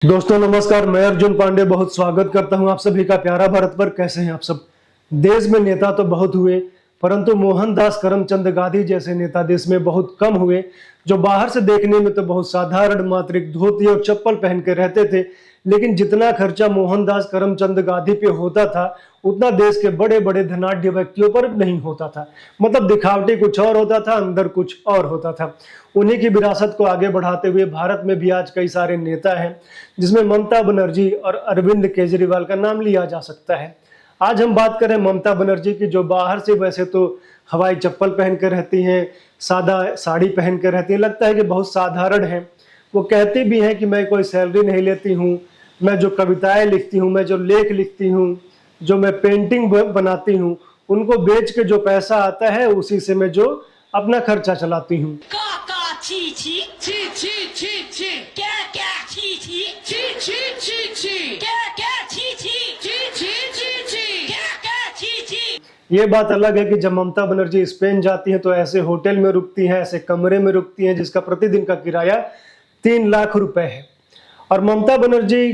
दोस्तों नमस्कार, मैं अर्जुन पांडे बहुत स्वागत करता हूं आप सभी का प्यारा भारत पर। कैसे हैं आप सब। देश में नेता तो बहुत हुए, परंतु मोहनदास करमचंद गांधी जैसे नेता देश में बहुत कम हुए, जो बाहर से देखने में तो बहुत साधारण मात्र एक धोती और चप्पल पहन के रहते थे, लेकिन जितना खर्चा मोहनदास करमचंद गांधी पे होता था उतना देश के बड़े बड़े धनाढ्य व्यक्तियों पर नहीं होता था। मतलब दिखावटी कुछ और होता था, अंदर कुछ और होता था। उन्हीं की विरासत को आगे बढ़ाते हुए भारत में भी आज कई सारे नेता हैं, जिसमें ममता बनर्जी और अरविंद केजरीवाल का नाम लिया जा सकता है। आज हम बात करें ममता बनर्जी की, जो बाहर से वैसे तो हवाई चप्पल पहन कर रहती हैं, सादा साड़ी पहन कर रहती हैं, लगता है कि बहुत साधारण है। वो कहती भी हैं कि मैं कोई सैलरी नहीं लेती हूँ, मैं जो कविताएं लिखती हूँ, मैं जो लेख लिखती हूँ, जो मैं पेंटिंग बनाती हूँ, उनको बेच के जो पैसा आता है उसी से मैं जो अपना खर्चा चलाती हूँ। ये बात अलग है कि जब ममता बनर्जी स्पेन जाती हैं तो ऐसे होटल में रुकती हैं, ऐसे कमरे में रुकती हैं जिसका प्रतिदिन का किराया 3 लाख रुपए है। और ममता बनर्जी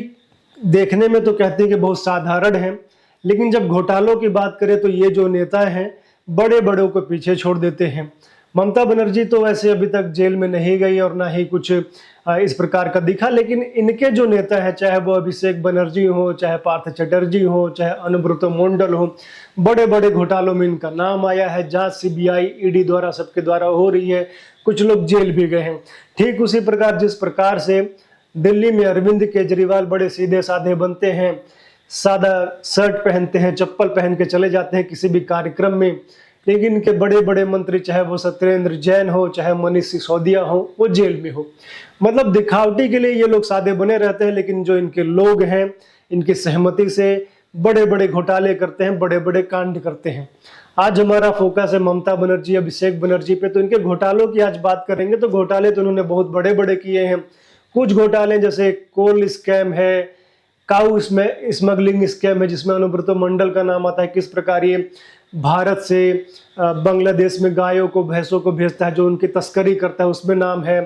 देखने में तो कहती है कि बहुत साधारण है, लेकिन जब घोटालों की बात करें तो ये जो नेता हैं बड़े बड़ों को पीछे छोड़ देते हैं। ममता बनर्जी तो वैसे अभी तक जेल में नहीं गई और ना ही कुछ इस प्रकार का दिखा, लेकिन इनके जो नेता है, चाहे वो अभिषेक बनर्जी हो, चाहे पार्थ चटर्जी हो, चाहे अनुब्रत मंडल हो, बड़े बड़े घोटालों में इनका नाम आया है। जांच सीबीआई ईडी द्वारा सबके द्वारा हो रही है, कुछ लोग जेल भी गए हैं। ठीक उसी प्रकार जिस प्रकार से दिल्ली में अरविंद केजरीवाल बड़े सीधे साधे बनते हैं, सादा शर्ट पहनते हैं, चप्पल पहन के चले जाते हैं किसी भी कार्यक्रम में, लेकिन इनके बड़े बड़े मंत्री, चाहे वो सत्येंद्र जैन हो, चाहे मनीष सिसोदिया हो, वो जेल में हो। मतलब दिखावटी के लिए ये लोग सादे बने रहते हैं, लेकिन जो इनके लोग हैं इनकी सहमति से बड़े बड़े घोटाले करते हैं, बड़े बड़े कांड करते हैं। आज हमारा फोकस है ममता बनर्जी, अभिषेक बनर्जी पे, तो इनके घोटालों की आज बात करेंगे। तो घोटाले तो उन्होंने बहुत बड़े बड़े किए हैं। कुछ घोटाले जैसे कोल स्कैम है, काऊ स्मगलिंग स्कैम है, जिसमें अनुब्रत मंडल का नाम आता है। किस प्रकार ये भारत से बांग्लादेश में गायों को, भैंसों को भेजता है, जो उनकी तस्करी करता है, उसमें नाम है।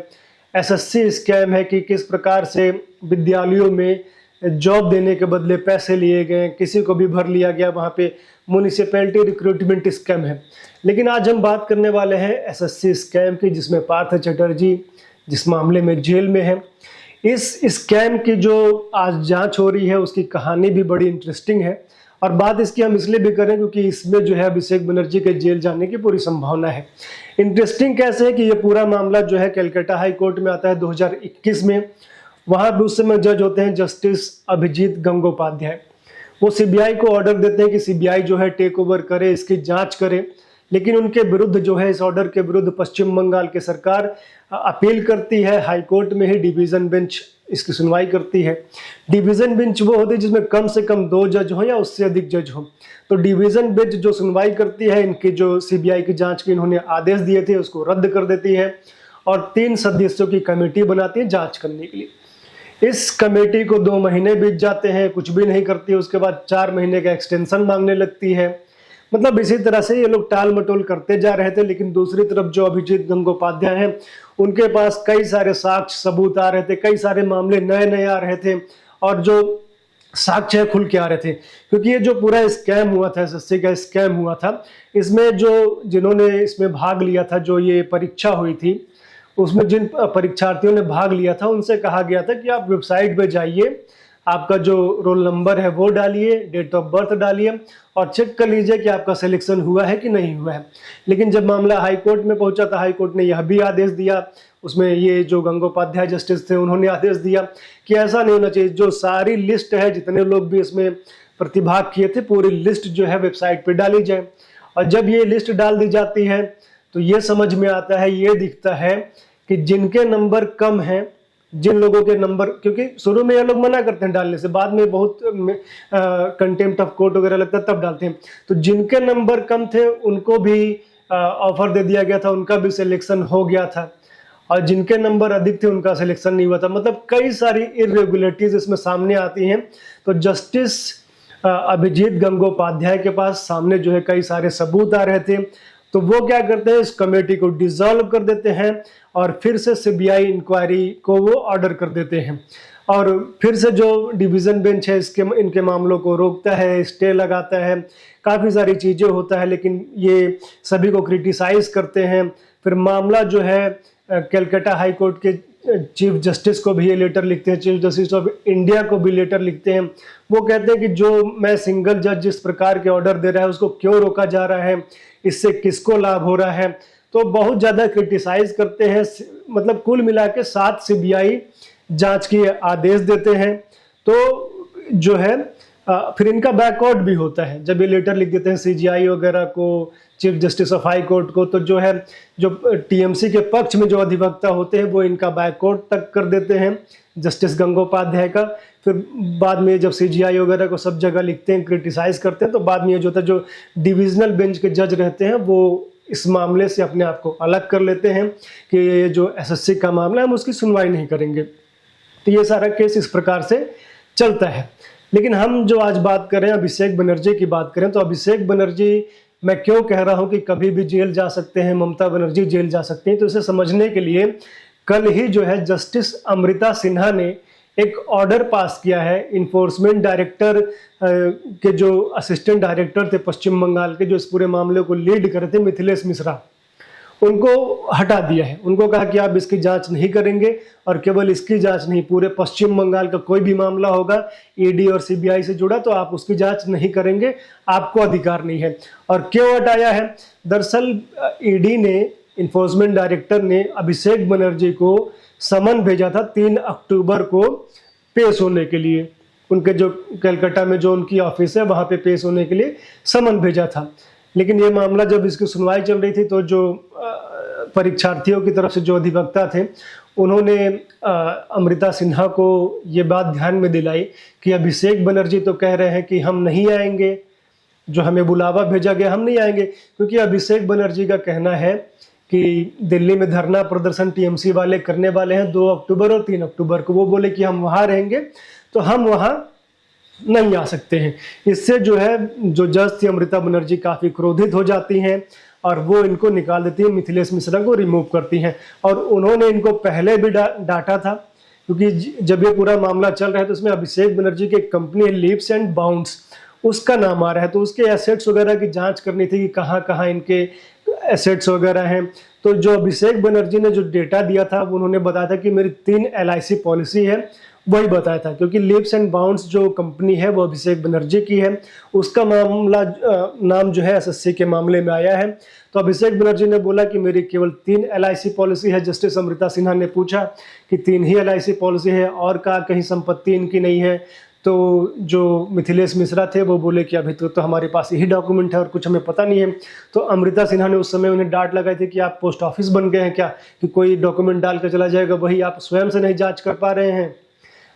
एसएससी स्कैम है कि किस प्रकार से विद्यालयों में जॉब देने के बदले पैसे लिए गए, किसी को भी भर लिया गया, वहाँ पे म्यूनिसिपैलिटी रिक्रूटमेंट स्कैम है। लेकिन आज हम बात करने वाले हैं एसएससी स्कैम की, जिसमें पार्थ चटर्जी जिस मामले में जेल में है। इस स्कैम की जो आज जांच हो रही है उसकी कहानी भी बड़ी इंटरेस्टिंग है, और बात इसकी हम इसलिए भी करें क्योंकि इसमें जो है अभिषेक बनर्जी के जेल जाने की पूरी संभावना है। इंटरेस्टिंग कैसे है कि ये पूरा मामला जो है कलकत्ता हाई कोर्ट में आता है 2021 में। वहाँ उस समय जज होते हैं जस्टिस अभिजीत गंगोपाध्याय। वो सीबीआई को ऑर्डर देते हैं कि सीबीआई जो है टेक ओवर करे, इसकी जांच करे, लेकिन उनके विरुद्ध जो है, इस ऑर्डर के विरुद्ध पश्चिम बंगाल की सरकार अपील करती है। हाई कोर्ट में ही डिवीजन बेंच इसकी सुनवाई करती है। डिवीजन बेंच वो होती है जिसमें कम से कम 2 जज हो या उससे अधिक जज हो। तो डिवीजन बेंच जो सुनवाई करती है, इनकी जो सीबीआई की जांच के इन्होंने आदेश दिए थे उसको रद्द कर देती है, और 3 सदस्यों की कमेटी बनाती है जांच करने के लिए। इस कमेटी को 2 महीने बीत जाते हैं, कुछ भी नहीं करती है। उसके बाद 4 महीने का एक्सटेंशन मांगने लगती है। मतलब इसी तरह से ये लोग टाल मटोल करते जा रहे थे। लेकिन दूसरी तरफ जो अभिजीत गंगोपाध्याय हैं, उनके पास कई सारे साक्ष्य सबूत आ रहे थे, कई सारे मामले नए नए आ रहे थे, और जो साक्ष्य खुल के आ रहे थे। क्योंकि ये जो पूरा स्कैम हुआ था, एसएससी का स्कैम हुआ था, इसमें जो जिन्होंने इसमें भाग लिया था, जो ये परीक्षा हुई थी, उसमें जिन परीक्षार्थियों ने भाग लिया था उनसे कहा गया था कि आप वेबसाइट पे जाइए, आपका जो रोल नंबर है वो डालिए, डेट ऑफ बर्थ डालिए, और चेक कर लीजिए कि आपका सिलेक्शन हुआ है कि नहीं हुआ है। लेकिन जब मामला हाई कोर्ट में पहुंचा था, हाई कोर्ट ने यह भी आदेश दिया, उसमें ये जो गंगोपाध्याय जस्टिस थे उन्होंने आदेश दिया कि ऐसा नहीं होना चाहिए। जो सारी लिस्ट है, जितने लोग भी इसमें प्रतिभाग किए थे, पूरी लिस्ट जो है वेबसाइट पर डाली जाए। और जब ये लिस्ट डाल दी जाती है तो ये समझ में आता है, ये दिखता है कि जिनके नंबर कम हैं, जिन लोगों के नंबर, क्योंकि शुरू में ये लोग मना करते हैं डालने से, बाद में बहुत कंटेम्प्ट ऑफ कोर्ट वगैरह लगता है तब डालते हैं। तो जिनके नंबर कम थे उनको भी ऑफर दे दिया गया था, उनका भी सिलेक्शन हो गया था, और जिनके नंबर अधिक थे उनका सिलेक्शन नहीं हुआ था। मतलब कई सारी इरेगुलरिटीज इसमें सामने आती हैं। तो जस्टिस अभिजीत गंगोपाध्याय के पास सामने जो है कई सारे सबूत आ रहे थे। तो वो क्या करते हैं, इस कमेटी को डिसॉल्व कर देते हैं और फिर से सीबीआई इंक्वायरी को वो ऑर्डर कर देते हैं। और फिर से जो डिवीज़न बेंच है इनके मामलों को रोकता है, स्टे लगाता है, काफ़ी सारी चीज़ें होता है, लेकिन ये सभी को क्रिटिसाइज़ करते हैं। फिर मामला जो है कलकत्ता हाई कोर्ट के चीफ जस्टिस को भी ये लेटर लिखते हैं, चीफ जस्टिस ऑफ इंडिया को भी लेटर लिखते हैं। वो कहते हैं कि जो मैं सिंगल जज जिस प्रकार के ऑर्डर दे रहा है उसको क्यों रोका जा रहा है, इससे किसको लाभ हो रहा है। तो बहुत ज़्यादा क्रिटिसाइज करते हैं। मतलब कुल मिला के 7 CBI जांच के आदेश देते हैं। तो जो है फिर इनका बैकआउट भी होता है। जब ये लेटर लिख देते हैं CGI वगैरह को, chief justice of high court को, तो जो है जो TMC के पक्ष में जो अधिवक्ता होते हैं वो इनका बैकआउट तक कर देते हैं जस्टिस गंगोपाध्याय का। फिर बाद में जब CGI वगैरह को सब जगह लिखते हैं, क्रिटिसाइज करते हैं, तो बाद में ये जो था जो डिविजनल बेंच के जज रहते हैं वो इस मामले से अपने आप को अलग कर लेते हैं कि ये जो SSC का मामला है हम उसकी सुनवाई नहीं करेंगे। तो ये सारा केस इस प्रकार से चलता है। लेकिन हम जो आज बात करें अभिषेक बनर्जी की बात करें, तो अभिषेक बनर्जी मैं क्यों कह रहा हूं कि कभी भी जेल जा सकते हैं, ममता बनर्जी जेल जा सकती हैं, तो इसे समझने के लिए कल ही जो है जस्टिस अमृता सिन्हा ने एक ऑर्डर पास किया है। इन्फोर्समेंट डायरेक्टर के जो असिस्टेंट डायरेक्टर थे पश्चिम बंगाल के, जो इस पूरे मामले को लीड कर रहे थे, मिथिलेश मिश्रा, उनको हटा दिया है। उनको कहा कि आप इसकी जांच नहीं करेंगे, और केवल इसकी जांच नहीं, पूरे पश्चिम बंगाल का कोई भी मामला होगा ED और CBI से जुड़ा तो आप उसकी जांच नहीं करेंगे, आपको अधिकार नहीं है। और क्यों हटाया है? दरअसल ED ने, इन्फोर्समेंट डायरेक्टर ने अभिषेक बनर्जी को समन भेजा था 3 अक्टूबर को पेश होने के लिए। उनके जो कलकत्ता में जो उनकी ऑफिस है वहाँ पे पेश होने के लिए समन भेजा था। लेकिन ये मामला जब इसकी सुनवाई चल रही थी तो जो परीक्षार्थियों की तरफ से जो अधिवक्ता थे उन्होंने अमृता सिन्हा को ये बात ध्यान में दिलाई कि अभिषेक बनर्जी तो कह रहे हैं कि हम नहीं आएंगे, जो हमें बुलावा भेजा गया हम नहीं आएंगे, क्योंकि अभिषेक बनर्जी का कहना है कि दिल्ली में धरना प्रदर्शन TMC वाले करने वाले हैं 2 अक्टूबर और 3 अक्टूबर को। वो बोले कि हम वहाँ रहेंगे, तो हम वहाँ नहीं आ सकते हैं। इससे जो है जो जज थी अमृता बनर्जी काफ़ी क्रोधित हो जाती हैं और वो इनको निकाल देती है, मिथिलेश मिश्रा को रिमूव करती हैं। और उन्होंने इनको पहले भी डांटा था, क्योंकि जब ये पूरा मामला चल रहा है तो उसमें अभिषेक बनर्जी की एक कंपनी है लीप्स एंड बाउंड्स, उसका नाम आ रहा है, तो उसके एसेट्स वगैरह की जांच करनी थी कि कहाँ कहाँ इनके एसेट्स वगैरह हैं। तो जो अभिषेक बनर्जी ने जो डेटा दिया था वो उन्होंने बताया था कि मेरी 3 LIC पॉलिसी है, वही बताया था, क्योंकि लीप्स एंड बाउंड्स जो कंपनी है वो अभिषेक बनर्जी की है, उसका मामला नाम जो है SSC के मामले में आया है। तो अभिषेक बनर्जी ने बोला कि मेरी केवल 3 LIC पॉलिसी है। जस्टिस अमृता सिन्हा ने पूछा कि 3 ही LIC पॉलिसी है और कहीं संपत्ति इनकी नहीं है? तो जो मिथिलेश मिश्रा थे वो बोले कि अभी तो हमारे पास यही डॉक्यूमेंट है और कुछ हमें पता नहीं है। तो अमृता सिन्हा ने उस समय उन्हें डांट लगाई थी कि आप पोस्ट ऑफिस बन गए हैं क्या, कि कोई डॉक्यूमेंट डाल कर चला जाएगा, वही आप स्वयं से नहीं जांच कर पा रहे हैं।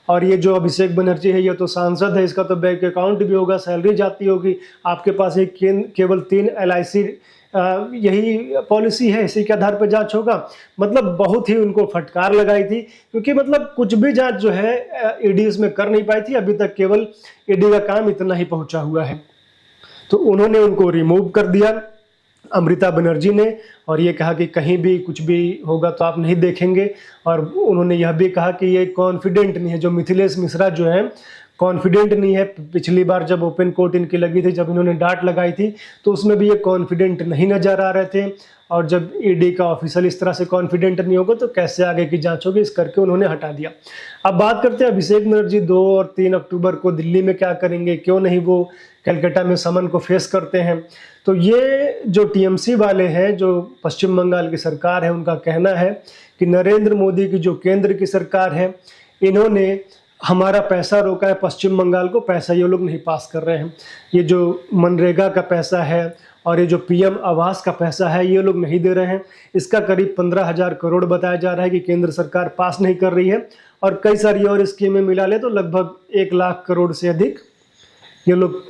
और ये जो अभिषेक बनर्जी है ये तो सांसद है, इसका तो बैंक अकाउंट भी होगा, सैलरी जाती होगी, आपके पास एक केवल 3 LIC यही पॉलिसी है, इसी के आधार पर जांच होगा। मतलब बहुत ही उनको फटकार लगाई थी, क्योंकि मतलब कुछ भी जांच जो है ED इसमें कर नहीं पाई थी। अभी तक केवल ED का काम इतना ही पहुंचा हुआ है। तो उन्होंने उनको रिमूव कर दिया अमृता बनर्जी ने, और ये कहा कि कहीं भी कुछ भी होगा तो आप नहीं देखेंगे। और उन्होंने यह भी कहा कि ये कॉन्फिडेंट नहीं है, जो मिथिलेश मिश्रा जो है कॉन्फिडेंट नहीं है। पिछली बार जब ओपन कोर्ट इनकी लगी थी, जब इन्होंने डांट लगाई थी, तो उसमें भी ये कॉन्फिडेंट नहीं नजर आ रहे थे। और जब ED का ऑफिसर इस तरह से कॉन्फिडेंट नहीं होगा तो कैसे आगे की जांच होगी, इस करके उन्होंने हटा दिया। अब बात करते हैं अभिषेक बनर्जी 2 और 3 अक्टूबर को दिल्ली में क्या करेंगे, क्यों नहीं वो कलकत्ता में समन को फेस करते हैं। तो ये जो TMC वाले हैं, जो पश्चिम बंगाल की सरकार है, उनका कहना है कि नरेंद्र मोदी की जो केंद्र की सरकार है, इन्होंने हमारा पैसा रोका है, पश्चिम बंगाल को पैसा ये लोग नहीं पास कर रहे हैं। ये जो मनरेगा का पैसा है और ये जो PM आवास का पैसा है ये लोग नहीं दे रहे हैं। इसका करीब 15,000 करोड़ बताया जा रहा है कि केंद्र सरकार पास नहीं कर रही है, और कई सारी और स्कीमें मिला ले तो लगभग 1 लाख करोड़ से अधिक ये लोग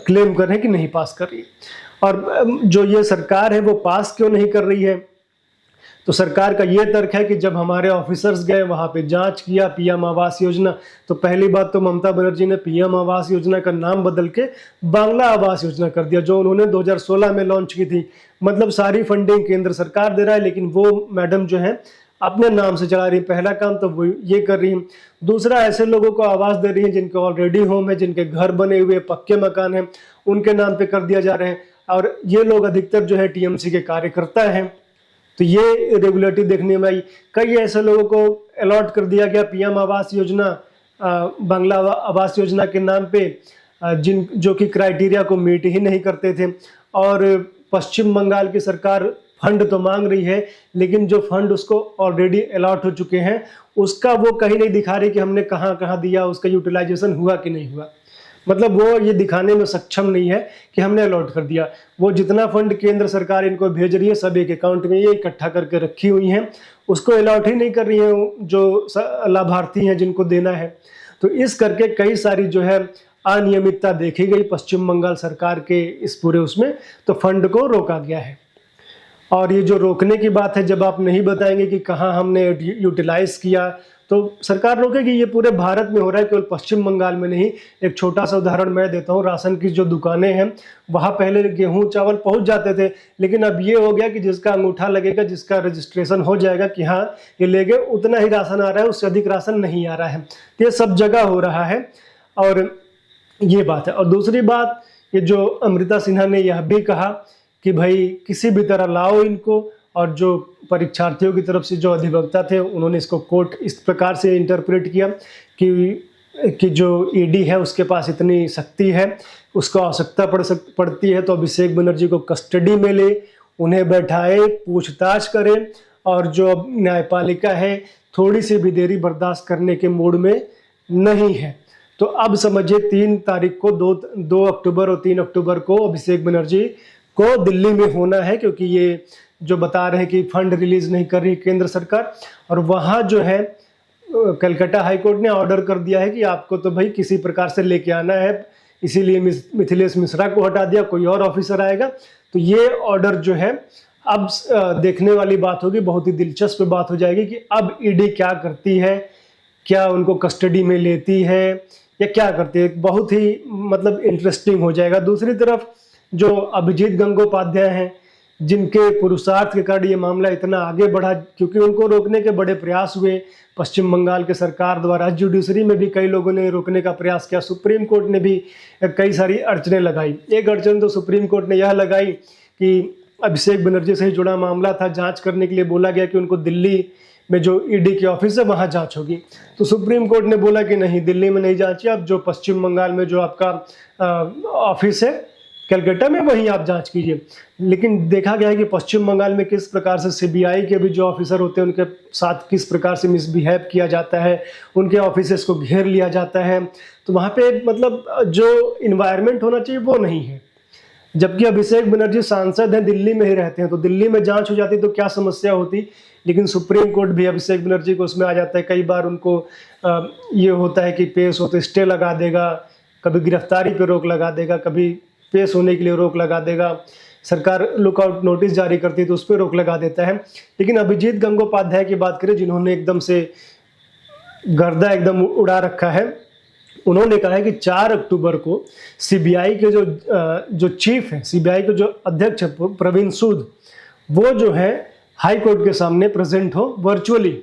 क्लेम कर रहे हैं कि नहीं पास कर रही। और जो ये सरकार है वो पास क्यों नहीं कर रही है, तो सरकार का ये तर्क है कि जब हमारे ऑफिसर्स गए वहाँ पे जांच किया PM आवास योजना, तो पहली बात तो ममता बनर्जी ने PM आवास योजना का नाम बदल के बांग्ला आवास योजना कर दिया, जो उन्होंने 2016 में लॉन्च की थी। मतलब सारी फंडिंग केंद्र सरकार दे रहा है, लेकिन वो मैडम जो है अपने नाम से चला रही हैं। पहला काम तो वो ये कर रही हैं। दूसरा, ऐसे लोगों को आवास दे रही हैं जिनके ऑलरेडी होम है, जिनके घर बने हुए पक्के मकान हैं, उनके नाम पे कर दिया जा रहे हैं। और ये लोग अधिकतर जो है टीएमसी के कार्यकर्ता हैं। तो ये रेगुलेटरी देखने में आई। कई ऐसे लोगों को अलॉट कर दिया गया पीएम आवास योजना, बांग्ला आवास योजना के नाम पे, जो कि क्राइटेरिया को मीट ही नहीं करते थे। और पश्चिम बंगाल की सरकार फंड तो मांग रही है, लेकिन जो फंड उसको ऑलरेडी अलॉट हो चुके हैं उसका वो कहीं नहीं दिखा रही कि हमने कहाँ कहाँ दिया, उसका यूटिलाइजेशन हुआ कि नहीं हुआ। मतलब वो ये दिखाने में सक्षम नहीं है कि हमने अलॉट कर दिया। वो जितना फंड केंद्र सरकार इनको भेज रही है सब एक अकाउंट में ये इकट्ठा करके रखी हुई हैं, उसको अलॉट ही नहीं कर रही हैं जो लाभार्थी हैं जिनको देना है। तो इस करके कई सारी जो है अनियमितता देखी गई पश्चिम बंगाल सरकार के इस पूरे उसमें, तो फंड को रोका गया है। और ये जो रोकने की बात है, जब आप नहीं बताएंगे कि कहाँ हमने यूटिलाइज किया तो सरकार रोकेगी। ये पूरे भारत में हो रहा है, केवल पश्चिम बंगाल में नहीं। एक छोटा सा उदाहरण मैं देता हूँ, राशन की जो दुकानें हैं वहाँ पहले गेहूँ चावल पहुँच जाते थे, लेकिन अब ये हो गया कि जिसका अंगूठा लगेगा, जिसका रजिस्ट्रेशन हो जाएगा कि हाँ ये ले गए, उतना ही राशन आ रहा है, उससे अधिक राशन नहीं आ रहा है। तो ये सब जगह हो रहा है और ये बात है। और दूसरी बात, ये जो अमृता सिन्हा ने यह भी कहा कि भाई किसी भी तरह लाओ इनको, और जो परीक्षार्थियों की तरफ से जो अधिवक्ता थे उन्होंने इसको कोर्ट इस प्रकार से इंटरप्रेट किया कि जो ईडी है उसके पास इतनी शक्ति है, उसको आवश्यकता पड़ती है तो अभिषेक बनर्जी को कस्टडी में ले, उन्हें बैठाए, पूछताछ करे, और जो अब न्यायपालिका है थोड़ी सी भी देरी बर्दाश्त करने के मूड में नहीं है। तो अब समझिए 3 तारीख को 2 अक्टूबर और 3 अक्टूबर को अभिषेक बनर्जी को दिल्ली में होना है, क्योंकि ये जो बता रहे हैं कि फंड रिलीज नहीं कर रही केंद्र सरकार। और वहाँ जो है कलकत्ता हाईकोर्ट ने ऑर्डर कर दिया है कि आपको तो भाई किसी प्रकार से लेके आना है, इसीलिए मिथिलेश मिश्रा को हटा दिया, कोई और ऑफिसर आएगा। तो ये ऑर्डर जो है अब देखने वाली बात होगी, बहुत ही दिलचस्प बात हो जाएगी कि अब ईडी क्या करती है, क्या उनको कस्टडी में लेती है या क्या करती है। बहुत ही मतलब इंटरेस्टिंग हो जाएगा। दूसरी तरफ जो अभिजीत गंगोपाध्याय हैं, जिनके पुरुषार्थ के कारण ये मामला इतना आगे बढ़ा, क्योंकि उनको रोकने के बड़े प्रयास हुए पश्चिम बंगाल के सरकार द्वारा। जुडिशरी में भी कई लोगों ने रोकने का प्रयास किया, सुप्रीम कोर्ट ने भी कई सारी अड़चनें लगाई। एक अड़चन तो सुप्रीम कोर्ट ने यह लगाई कि अभिषेक बनर्जी से ही जुड़ा मामला था, जांच करने के लिए बोला गया कि उनको दिल्ली में जो ईडी की ऑफिस है वहाँ जांच होगी। तो सुप्रीम कोर्ट ने बोला कि नहीं, दिल्ली में नहीं जांची, अब जो पश्चिम बंगाल में जो आपका ऑफिस है कलकत्ता में, वहीं आप जांच कीजिए। लेकिन देखा गया है कि पश्चिम बंगाल में किस प्रकार से सीबीआई के भी जो ऑफिसर होते हैं उनके साथ किस प्रकार से मिसबिहेव किया जाता है, उनके ऑफिसेस को घेर लिया जाता है। तो वहाँ पे मतलब जो इन्वायरमेंट होना चाहिए वो नहीं है। जबकि अभिषेक बनर्जी सांसद हैं, दिल्ली में ही रहते हैं, तो दिल्ली में जांच हो जाती तो क्या समस्या होती। लेकिन सुप्रीम कोर्ट भी अभिषेक बनर्जी को उसमें आ जाता है। कई बार उनको ये होता है कि पेश होते स्टे लगा देगा, कभी गिरफ्तारी पर रोक लगा देगा, कभी पेश होने के लिए रोक लगा देगा, सरकार लुकआउट नोटिस जारी करती है तो उस पर रोक लगा देता है। लेकिन अभिजीत गंगोपाध्याय की बात करें, जिन्होंने एकदम से गर्दा एकदम उड़ा रखा है, उन्होंने कहा है कि 4 अक्टूबर को सीबीआई के जो चीफ है, सीबीआई के जो अध्यक्ष है प्रवीण सूद, वो जो है हाई कोर्ट के सामने प्रेजेंट हो वर्चुअली।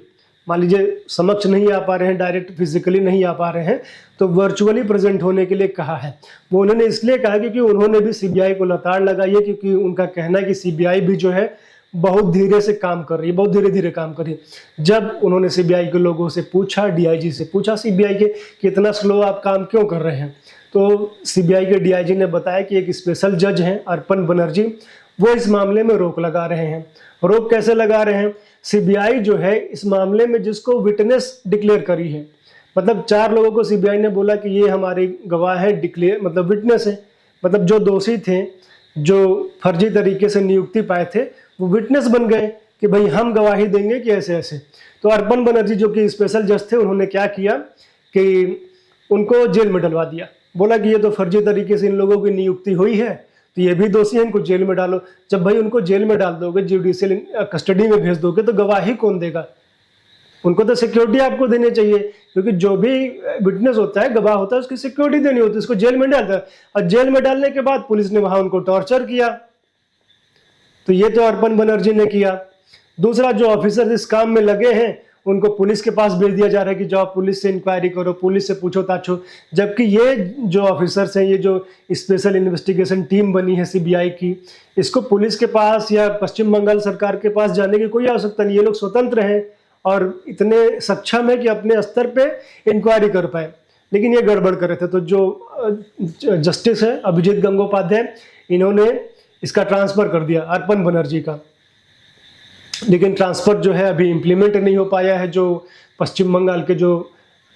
मान लीजिए समक्ष नहीं आ पा रहे हैं, डायरेक्ट फिजिकली नहीं आ पा रहे हैं, तो वर्चुअली प्रेजेंट होने के लिए कहा है। वो उन्होंने इसलिए कहा क्योंकि उन्होंने भी सीबीआई को लताड़ लगाई है, क्योंकि उनका कहना है कि सीबीआई भी जो है बहुत धीरे से काम कर रही है, बहुत धीरे धीरे काम कर रही है। जब उन्होंने सीबीआई के लोगों से पूछा, डीआईजी से पूछा सीबीआई के कि इतना स्लो आप काम क्यों कर रहे हैं, तो सीबीआई के डीआईजी ने बताया कि एक स्पेशल जज हैं अर्पण बनर्जी, वो इस मामले में रोक लगा रहे हैं। रोक कैसे लगा रहे हैं? सीबीआई जो है इस मामले में जिसको विटनेस डिक्लेयर करी है, मतलब 4 लोगों को सीबीआई ने बोला कि ये हमारे गवाह है, डिक्लेयर मतलब विटनेस है, मतलब जो दोषी थे, जो फर्जी तरीके से नियुक्ति पाए थे, वो विटनेस बन गए कि भाई हम गवाही देंगे कि ऐसे ऐसे। तो अर्पण बनर्जी जो कि स्पेशल जज थे, उन्होंने क्या किया कि उनको जेल में डलवा दिया। बोला कि ये तो फर्जी तरीके से इन लोगों की नियुक्ति हुई है, तो ये भी दोषी है, इनको जेल में डालो। जब भाई उनको जेल में डाल दोगे, जुडिशियल कस्टडी में भेज दोगे, तो गवाही कौन देगा? उनको तो सिक्योरिटी आपको देनी चाहिए, क्योंकि जो भी विटनेस होता है, गवाह होता है, उसकी सिक्योरिटी देनी होती है। उसको जेल में डालता है, और जेल में डालने के बाद पुलिस ने वहां उनको टॉर्चर किया। तो ये तो अर्पण बनर्जी ने किया। दूसरा, जो ऑफिसर इस काम में लगे हैं उनको पुलिस के पास भेज दिया जा रहा है कि जाओ पुलिस से इंक्वायरी करो, पुलिस से पूछो ताछो, जबकि ये जो ऑफिसर्स हैं, ये जो स्पेशल इन्वेस्टिगेशन टीम बनी है सीबीआई की, इसको पुलिस के पास या पश्चिम बंगाल सरकार के पास जाने की कोई आवश्यकता नहीं। ये लोग स्वतंत्र हैं और इतने सक्षम है कि अपने स्तर पे इंक्वायरी कर पाए, लेकिन ये गड़बड़ कर रहे थे। तो जो जस्टिस है अभिजीत गंगोपाध्याय, इन्होंने इसका ट्रांसफ़र कर दिया अर्पण बनर्जी का, लेकिन ट्रांसफ़र जो है अभी इम्प्लीमेंट नहीं हो पाया है। जो पश्चिम बंगाल के जो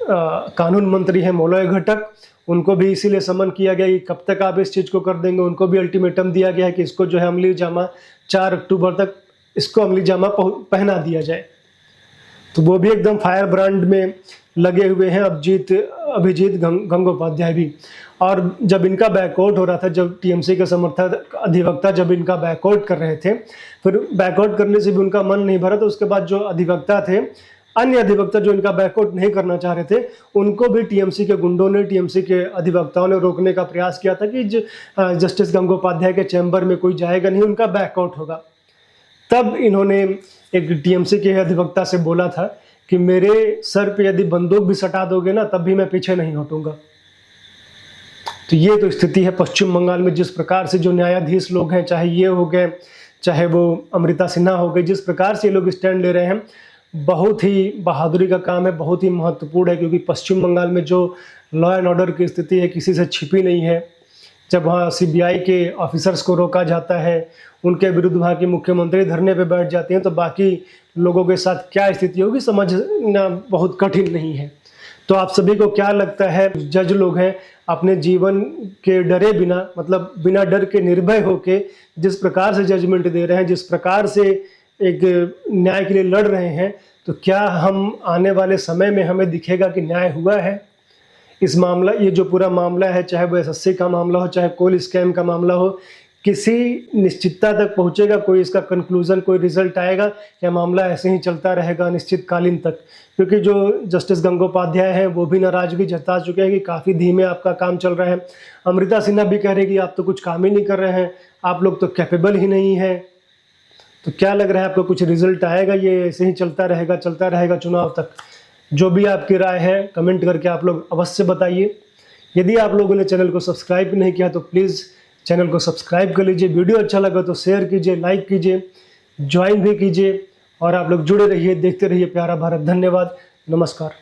कानून मंत्री हैं मलय घटक, उनको भी इसीलिए समन किया गया कि कब तक आप इस चीज़ को कर देंगे। उनको भी अल्टीमेटम दिया गया है कि इसको जो है अमली जामा 4 अक्टूबर तक इसको अमली जामा पहना दिया जाए। तो वो भी एकदम फायर ब्रांड में लगे हुए हैं अभिजीत गंगोपाध्याय भी। और जब इनका बैकआउट हो रहा था, जब टीएमसी के समर्थक अधिवक्ता जब इनका बैकआउट कर रहे थे, फिर बैकआउट करने से भी उनका मन नहीं भरा, तो उसके बाद जो अधिवक्ता थे, अन्य अधिवक्ता जो इनका बैकआउट नहीं करना चाह रहे थे, उनको भी टीएमसी के गुंडों ने, टीएमसी के अधिवक्ताओं ने रोकने का प्रयास किया था कि जस्टिस गंगोपाध्याय के चैम्बर में कोई जाएगा नहीं, उनका बैकआउट होगा। तब इन्होंने एक टीएमसी के अधिवक्ता से बोला था कि मेरे सर पे यदि बंदूक भी सटा दोगे ना, तब भी मैं पीछे नहीं हटूंगा। तो ये तो स्थिति है पश्चिम बंगाल में। जिस प्रकार से जो न्यायाधीश लोग हैं, चाहे ये हो गए, चाहे वो अमृता सिन्हा हो गई, जिस प्रकार से ये लोग स्टैंड ले रहे हैं, बहुत ही बहादुरी का काम है, बहुत ही महत्वपूर्ण है। क्योंकि पश्चिम बंगाल में जो लॉ एंड ऑर्डर की स्थिति है, किसी से छिपी नहीं है। जब वहाँ सीबीआई के ऑफिसर्स को रोका जाता है, उनके विरुद्ध वहाँ के मुख्यमंत्री धरने पे बैठ जाते हैं, तो बाकी लोगों के साथ क्या स्थिति होगी समझना बहुत कठिन नहीं है। तो आप सभी को क्या लगता है, जज लोग हैं अपने जीवन के डरे बिना, मतलब बिना डर के निर्भय होके जिस प्रकार से जजमेंट दे रहे हैं, जिस प्रकार से एक न्याय के लिए लड़ रहे हैं, तो क्या हम आने वाले समय में हमें दिखेगा कि न्याय हुआ है? इस मामला, ये जो पूरा मामला है, चाहे वो एसएससी का मामला हो, चाहे कोल स्कैम का मामला हो, किसी निश्चितता तक पहुंचेगा? कोई इसका कंक्लूजन, कोई रिजल्ट आएगा, या मामला ऐसे ही चलता रहेगा अनिश्चितकालीन तक? क्योंकि जो जस्टिस गंगोपाध्याय हैं वो भी नाराजगी जता चुके हैं कि काफ़ी धीमे आपका काम चल रहा है। अमृता सिन्हा भी कह रही कि आप तो कुछ काम ही नहीं कर रहे हैं, आप लोग तो कैपेबल ही नहीं है। तो क्या लग रहा है आपको, कुछ रिजल्ट आएगा? ये ऐसे ही चलता रहेगा चुनाव तक? जो भी आपकी राय है कमेंट करके आप लोग अवश्य बताइए। यदि आप लोगों ने चैनल को सब्सक्राइब नहीं किया तो प्लीज़ चैनल को सब्सक्राइब कर लीजिए। वीडियो अच्छा लगा तो शेयर कीजिए, लाइक कीजिए, ज्वाइन भी कीजिए, और आप लोग जुड़े रहिए, देखते रहिए प्यारा भारत। धन्यवाद, नमस्कार।